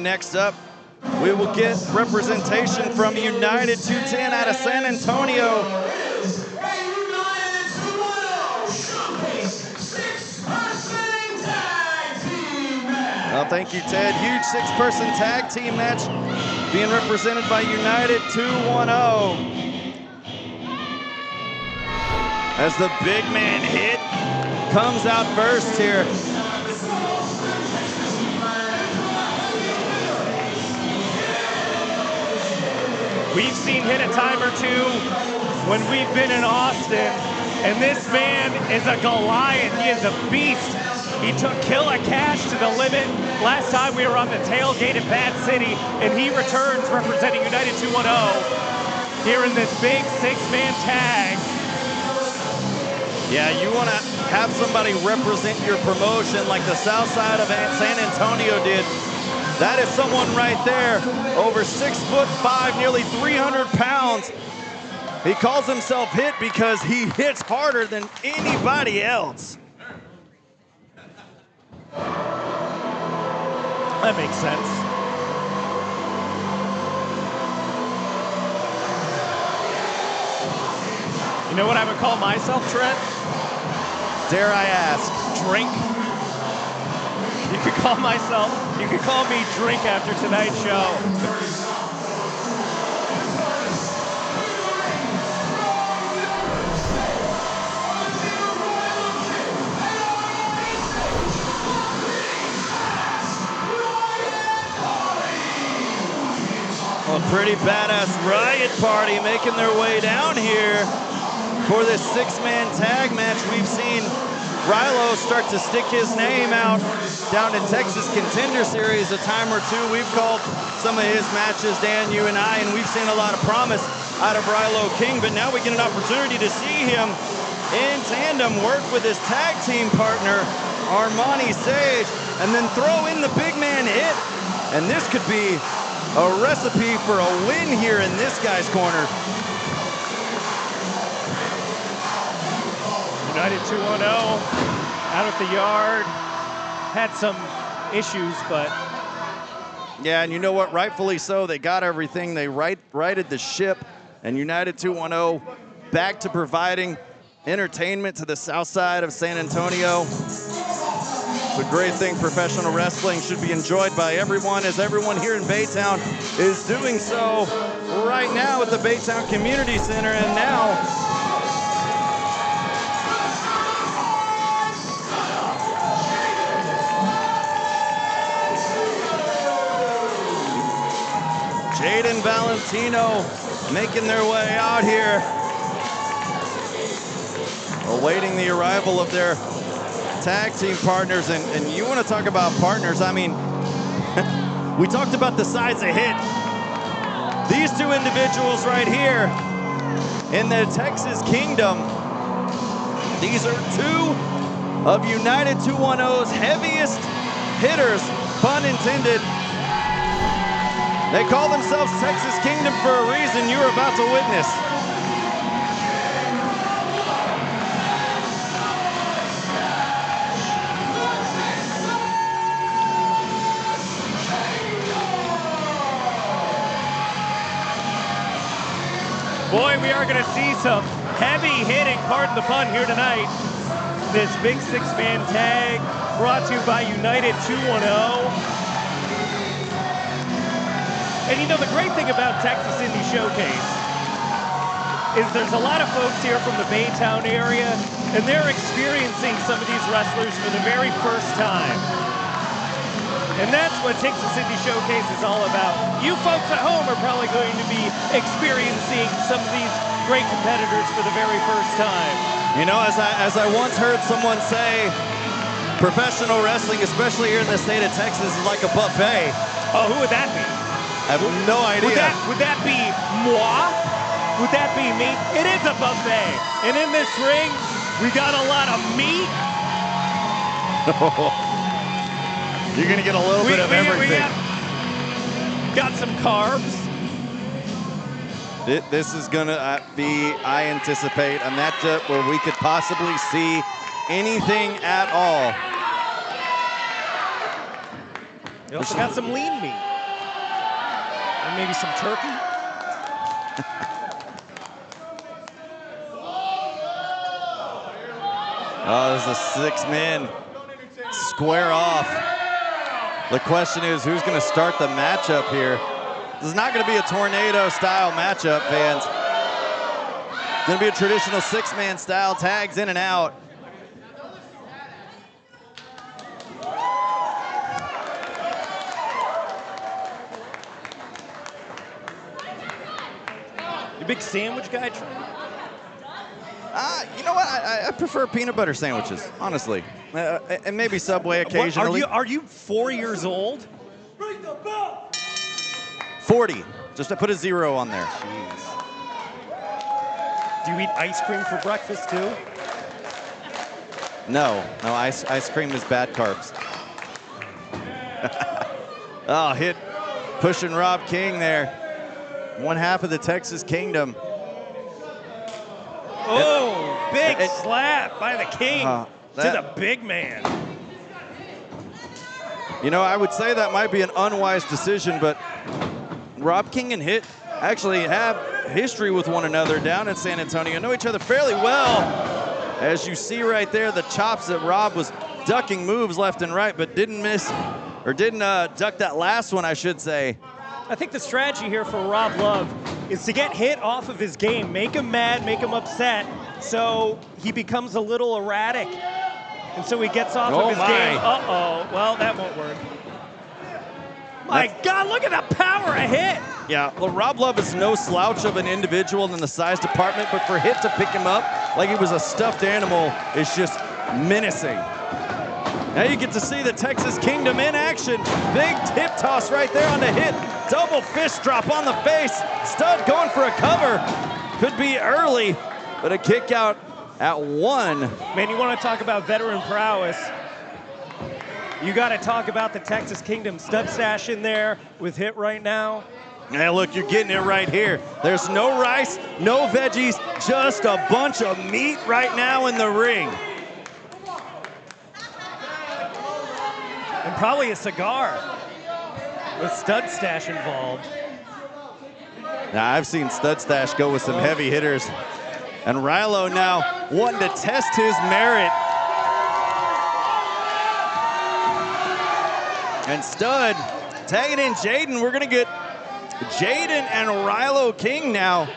And next up, we will get representation from United 210 out of San Antonio. Well, thank you, Ted. Huge six-person tag team match being represented by United 210. As the big man HITT comes out first here. We've seen HITT a time or two when we've been in Austin, and this man is a Goliath. He is a beast. He took Killa Cash to the limit last time we were on the tailgate at Bad City, and he returns representing United 210 here in this big six-man tag. Yeah, you want to have somebody represent your promotion like the south side of San Antonio did. That is someone right there, over 6'5", nearly 300 pounds. He calls himself HITT because he hits harder than anybody else. That makes sense. You know what I would call myself, Trent? Dare I ask? Drink. You could call me Drink after tonight's show. A pretty badass riot party making their way down here for this six-man tag match. We've seen Ryloh start to stick his name out down in Texas Contender Series a time or two. We've called some of his matches, Dan, you and I, and we've seen a lot of promise out of Ryloh King, but now we get an opportunity to see him in tandem work with his tag team partner, Armani Sage, and then throw in the big man HITT. And this could be a recipe for a win here in this guy's corner. United 210 out at the yard. Had some issues, but... Yeah, and you know what? Rightfully so. They got everything. They righted the ship. And United 210 back to providing entertainment to the south side of San Antonio. It's a great thing. Professional wrestling should be enjoyed by everyone, as everyone here in Baytown is doing so right now at the Baytown Community Center. And now, Jade and Valentino making their way out here, awaiting the arrival of their tag team partners. And you want to talk about partners, I mean, we talked about the size of HITT. These two individuals right here in the Texas Kingdom, these are two of United 210's heaviest hitters, pun intended. They call themselves Texas Kingdom for a reason you're about to witness. Boy, we are going to see some heavy hitting, pardon the pun, here tonight. This big six-man tag brought to you by United 210. And you know, the great thing about Texas Indie Showcase is there's a lot of folks here from the Baytown area, and they're experiencing some of these wrestlers for the very first time. And that's what Texas Indie Showcase is all about. You folks at home are probably going to be experiencing some of these great competitors for the very first time. You know, as I once heard someone say, professional wrestling, especially here in the state of Texas, is like a buffet. Oh, who would that be? I have no idea. Would that be moi? Would that be me? It is a buffet. And in this ring, we got a lot of meat. You're going to get a little bit of everything. We got some carbs. This is going to be, I anticipate, a matchup where we could possibly see anything at all. We also got some lean meat. And maybe some turkey. Oh, this is a 6-man square off. The question is, who's going to start the matchup here? This is not going to be a tornado-style matchup, fans. It's going to be a traditional 6-man style, tags in and out. You big sandwich guy, Trent? You know what? I prefer peanut butter sandwiches, honestly. And maybe Subway occasionally. What, are you 4 years old? 40. Just to put a 0 on there. Jeez. Do you eat ice cream for breakfast too? No, ice cream is bad carbs. Oh, hit pushing Rob King there. One half of the Texas Kingdom. Oh, big slap by the King to the big man. You know, I would say that might be an unwise decision, but Rob King and HITT actually have history with one another down in San Antonio. Know each other fairly well. As you see right there, the chops that Rob was ducking moves left and right, but didn't duck that last one, I should say. I think the strategy here for Rob Love is to get HITT off of his game, make him mad, make him upset, so he becomes a little erratic. And so he gets off of his game. Uh-oh, well, that won't work. My God, look at the power of HITT. Yeah, well, Rob Love is no slouch of an individual in the size department, but for HITT to pick him up like he was a stuffed animal is just menacing. Now you get to see the Texas Kingdom in action. Big tip toss right there on the HITT. Double fist drop on the face. Stud going for a cover. Could be early, but a kick out at 1. Man, you want to talk about veteran prowess. You got to talk about the Texas Kingdom stud stash in there with HITT right now. Now look, you're getting it right here. There's no rice, no veggies, just a bunch of meat right now in the ring. And probably a cigar with stud stash involved. Now I've seen stud stash go with some heavy hitters. And Ryloh now wanting to test his merit. And Stud tagging in Jaden. We're gonna get Jaden and Ryloh King now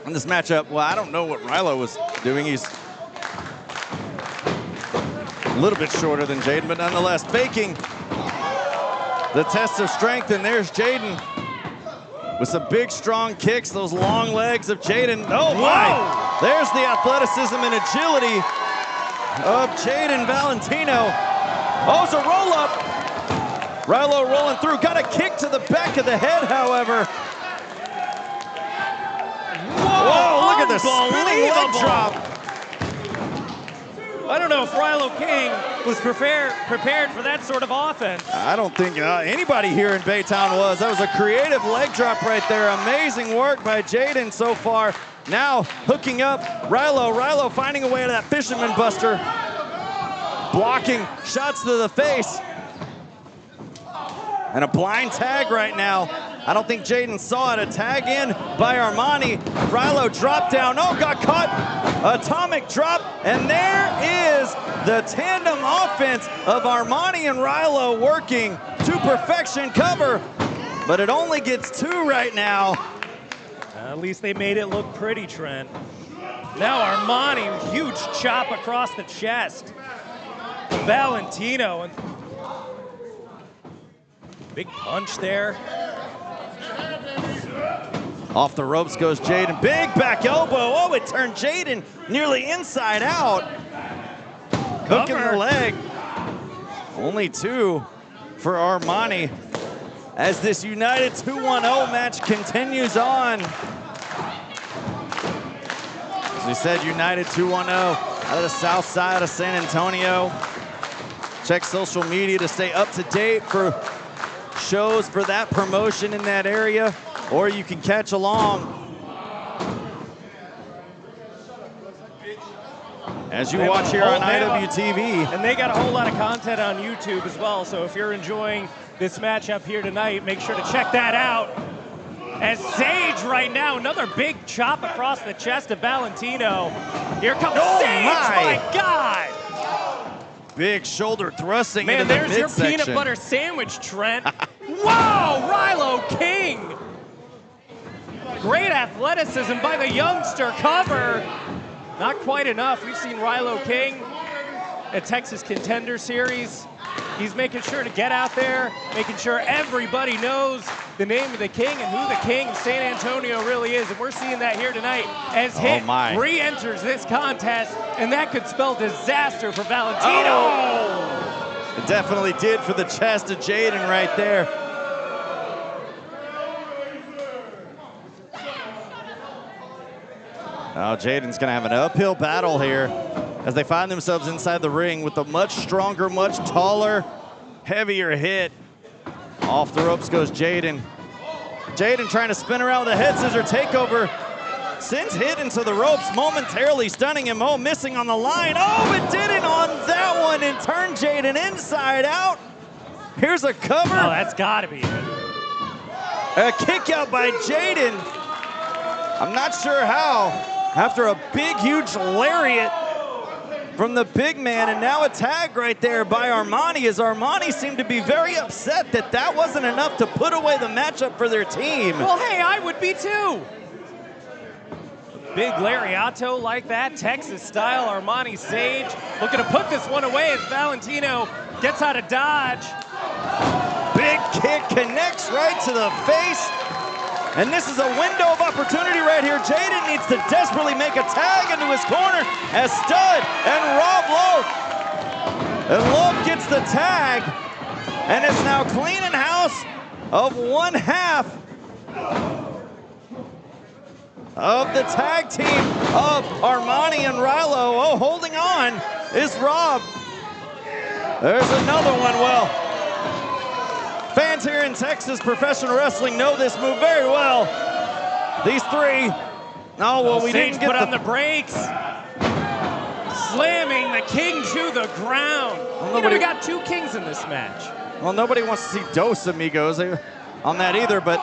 in this matchup. Well, I don't know what Ryloh was doing. He's a little bit shorter than Jaden, but nonetheless faking the test of strength. And there's Jaden with some big, strong kicks, those long legs of Jaden. Oh my, there's the athleticism and agility of Jaden Valentino. Oh, it's a roll up. Ryloh rolling through, got a kick to the back of the head, however. Whoa, look at the spinning leg drop. I don't know if Ryloh King was prepared for that sort of offense. I don't think anybody here in Baytown was. That was a creative leg drop right there. Amazing work by Jaden so far. Now hooking up Ryloh. Ryloh finding a way to that fisherman buster. Blocking shots to the face. And a blind tag right now. I don't think Jaden saw it. A tag in by Armani. Ryloh dropped down. Oh, got caught. Atomic drop. And there is the tandem offense of Armani and Ryloh working to perfection. Cover. But it only gets 2 right now. At least they made it look pretty, Trent. Now Armani, huge chop across the chest. Valentino. Big punch there. Off the ropes goes Jaden. Big back elbow. Oh, it turned Jaden nearly inside out. Hooking the leg. Only 2 for Armani as this United 2-1-0 match continues on. As we said, United 2-1-0 out of the south side of San Antonio. Check social media to stay up to date for shows for that promotion in that area, or you can catch along as you watch here on IWTV. And they got a whole lot of content on YouTube as well, so if you're enjoying this matchup here tonight. Make sure to check that out. As Sage right now, another big chop across the chest of Valentino. Here comes Sage, my God! Big shoulder thrusting Man, into the there's your midsection. peanut butter sandwich, Trent. Whoa, Ryloh King! Great athleticism by the youngster. Cover. Not quite enough. We've seen Ryloh King at Texas Contender Series. He's making sure to get out there, making sure everybody knows the name of the king and who the king of San Antonio really is. And we're seeing that here tonight as HITT re-enters this contest, and that could spell disaster for Valentino. Oh. It definitely did for the chest of Jaden right there. Now Jaden's gonna have an uphill battle here as they find themselves inside the ring with a much stronger, much taller, heavier HITT. Off the ropes goes Jaden. Jaden trying to spin around with a head scissor takeover. Sends HITT into the ropes, momentarily stunning him. Oh, missing on the line. Oh, it didn't on that one and turned Jaden inside out. Here's a cover. Oh, that's gotta be it. A kick out by Jaden. I'm not sure how. After a big, huge lariat from the big man, and now a tag right there by Armani, as Armani seemed to be very upset that that wasn't enough to put away the matchup for their team. Well, hey, I would be too. Big lariato like that, Texas style. Armani Sage looking to put this one away as Valentino gets out of dodge. Big kick connects right to the face. And this is a window of opportunity right here. Jaden needs to desperately make a tag into his corner as Stud and Ryloh. And Love gets the tag. And it's now cleaning house of one half of the tag team of Armani and Ryloh. Oh, holding on is Rob. There's another one. Well, fans here in Texas professional wrestling know this move very well. These three. Oh, well, we didn't get put on the brakes. Slamming the king to the ground. Well, we got two kings in this match. Well, nobody wants to see Dos Amigos on that either, but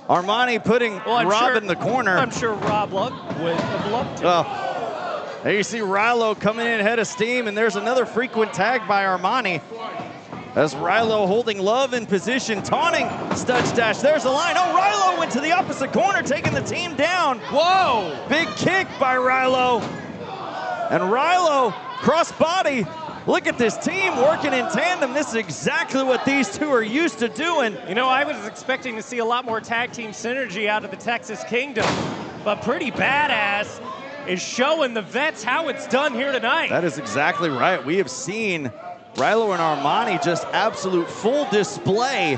Armani putting Rob in the corner. I'm sure Rob would have loved to. Well, there you see Ryloh coming in ahead of steam, and there's another frequent tag by Armani. As Ryloh holding Love in position, taunting Stud Stash. There's a line. Oh, Ryloh went to the opposite corner, taking the team down. Whoa! Big kick by Ryloh. And Ryloh, crossbody. Look at this team working in tandem. This is exactly what these two are used to doing. You know, I was expecting to see a lot more tag team synergy out of the Texas Kingdom, but Pretty Badass is showing the vets how it's done here tonight. That is exactly right. We have seen Ryloh and Armani just absolute full display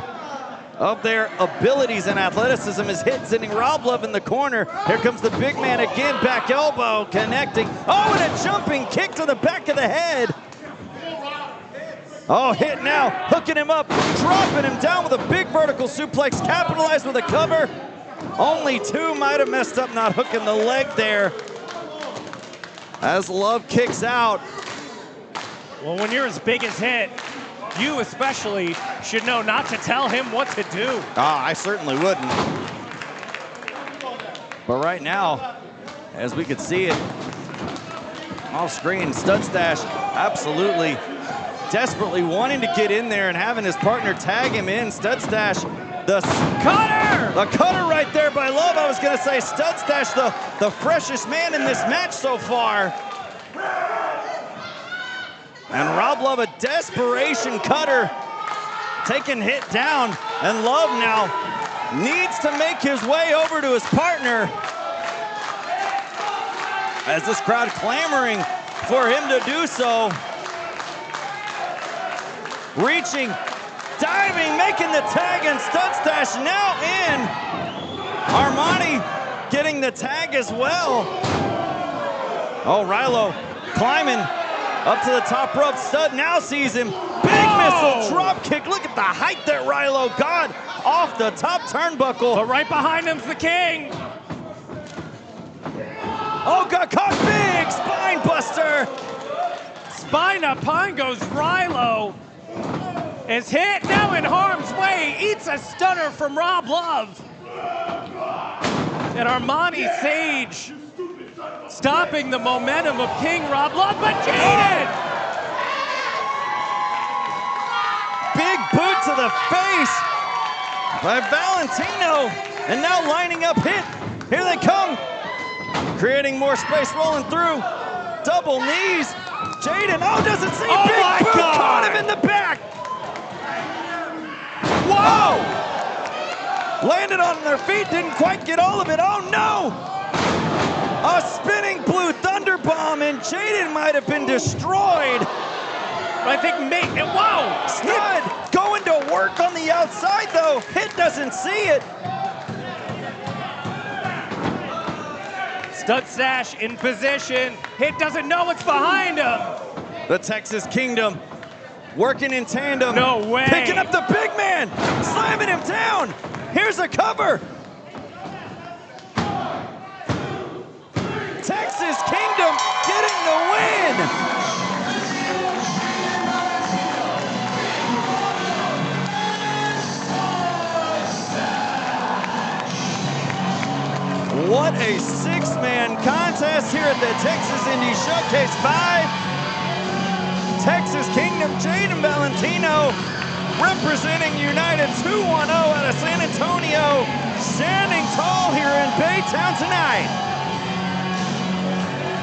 of their abilities and athleticism as HITT sending Rob Love in the corner. Here comes the big man again, back elbow connecting. Oh, and a jumping kick to the back of the head. Oh, HITT now hooking him up, dropping him down with a big vertical suplex, capitalized with a cover. Only two might have messed up not hooking the leg there. As Love kicks out. Well, when you're as big as HITT, you especially should know not to tell him what to do. I certainly wouldn't. But right now, as we could see it off screen, Stud Stash absolutely desperately wanting to get in there and having his partner tag him in. Stud Stash, the cutter! The cutter right there by Love. I was gonna say Stud Stash, the freshest man in this match so far. And Rob Love, a desperation cutter, taking HITT down. And Love now needs to make his way over to his partner as this crowd clamoring for him to do so. Reaching, diving, making the tag, and Stud Stash now in. Armani getting the tag as well. Oh, Ryloh climbing up to the top rope. Stud now sees him. Big missile drop kick. Look at the height that Ryloh got off the top turnbuckle. But right behind him's the king. Oh, got caught big. Spine buster. Spine upon goes Ryloh. As HITT now in harm's way, eats a stunner from Rob Love. And Armani Sage stopping the momentum of King Rob Love, but Jaden! Big boot to the face by Valentino, and now lining up HITT. Here they come, creating more space, rolling through. Double knees. Jaden, doesn't see. Oh Big my boot God. caught him in the back. Whoa! Landed on their feet, didn't quite get all of it. Oh no! A spinning blue thunder bomb, and Jaden might have been destroyed. I think whoa! Stud going to work on the outside though. HITT doesn't see it. Stud Stash in position. HITT doesn't know what's behind him. The Texas Kingdom working in tandem. No way. Picking up the big man, slamming him down. Here's a cover. Texas Kingdom getting the win. What a six-man contest here at the Texas Indie Showcase 5. Texas Kingdom, Jaden Valentino, representing United 2-1-0 out of San Antonio, standing tall here in Baytown tonight.